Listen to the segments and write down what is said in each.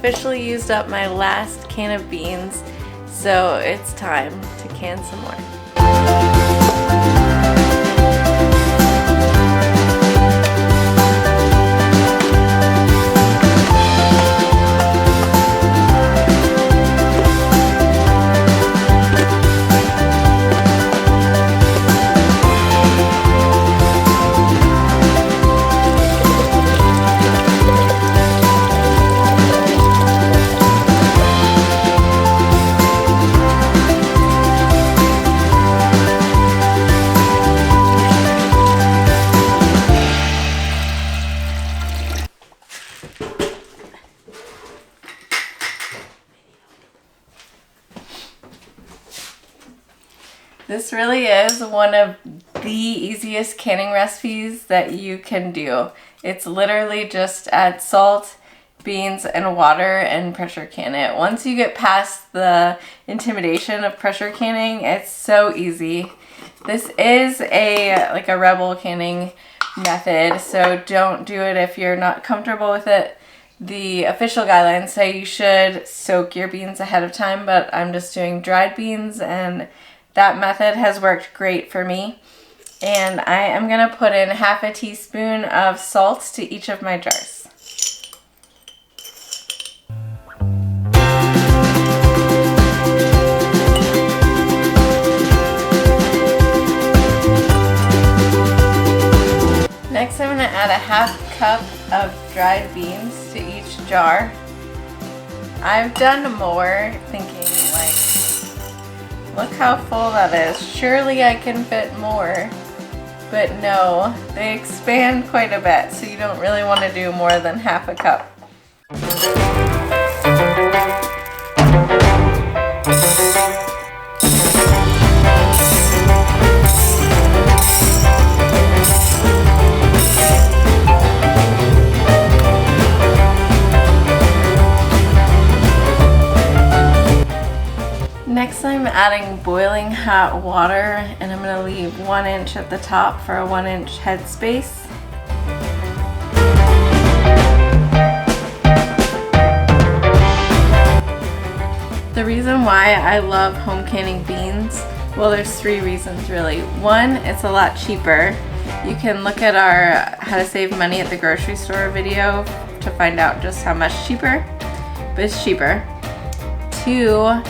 officially used up my last can of beans, so it's time to can some more. This really is one of the easiest canning recipes that you can do. It's literally just add salt, beans, and water and pressure can it. Once you get past the intimidation of pressure canning, it's so easy. This is like a rebel canning method, so don't do it if you're not comfortable with it. The official guidelines say you should soak your beans ahead of time, but I'm just doing dried beans, and that method has worked great for me. And I am going to put in half a teaspoon of salt to each of my jars. Next, I'm going to add a half cup of dried beans to each jar. I've done more, thinking like, look how full that is. Surely I can fit more. But no, they expand quite a bit, so you don't really want to do more than half a cup. Next, I'm adding boiling hot water, and I'm going to leave 1 inch at the top for a 1 inch headspace. The reason why I love home canning beans, well, there's 3 reasons really. 1, it's a lot cheaper. You can look at our how to save money at the grocery store video to find out just how much cheaper, but it's cheaper. 2,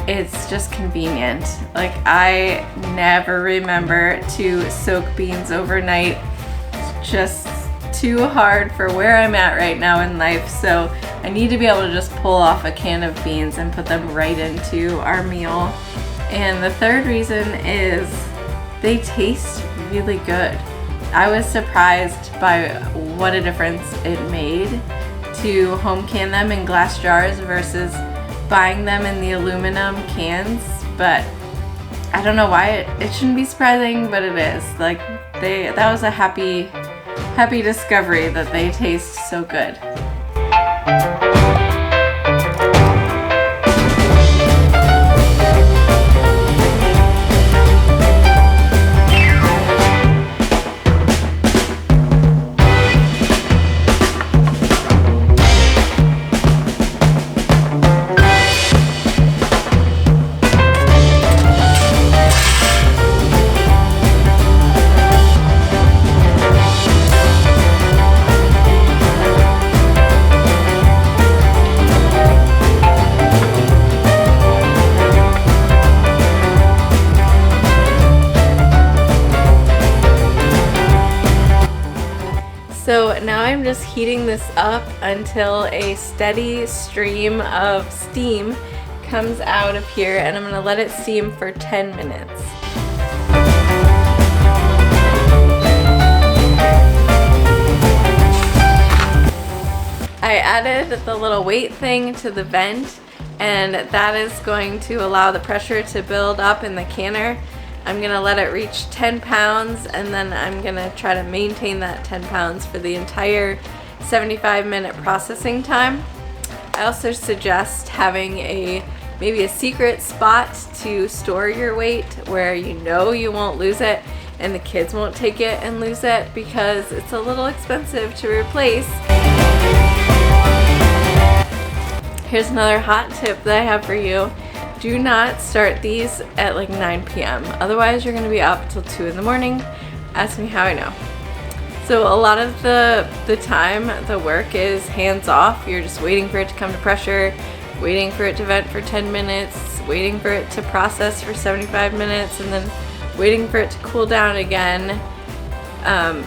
it's just convenient. Like, I never remember to soak beans overnight. It's just too hard for where I'm at right now in life, so I need to be able to just pull off a can of beans and put them right into our meal. And the 3rd reason is they taste really good. I was surprised by what a difference it made to home can them in glass jars versus buying them in the aluminum cans, but I don't know why it shouldn't be surprising, but it is. Like, that was a happy discovery that they taste so good. So now I'm just heating this up until a steady stream of steam comes out of here, and I'm going to let it steam for 10 minutes. I added the little weight thing to the vent, and that is going to allow the pressure to build up in the canner. I'm going to let it reach 10 pounds, and then I'm going to try to maintain that 10 pounds for the entire 75-minute processing time. I also suggest having maybe a secret spot to store your weight where you know you won't lose it and the kids won't take it and lose it, because it's a little expensive to replace. Here's another hot tip that I have for you. Do not start these at like 9 p.m. Otherwise you're gonna be up till 2 in the morning. Ask me how I know. So a lot of the time, the work is hands off. You're just waiting for it to come to pressure, waiting for it to vent for 10 minutes, waiting for it to process for 75 minutes, and then waiting for it to cool down again.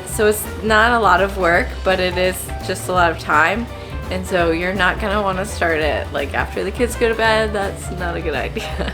So it's not a lot of work, but it is just a lot of time. And so you're not gonna wanna start it like after the kids go to bed. That's not a good idea.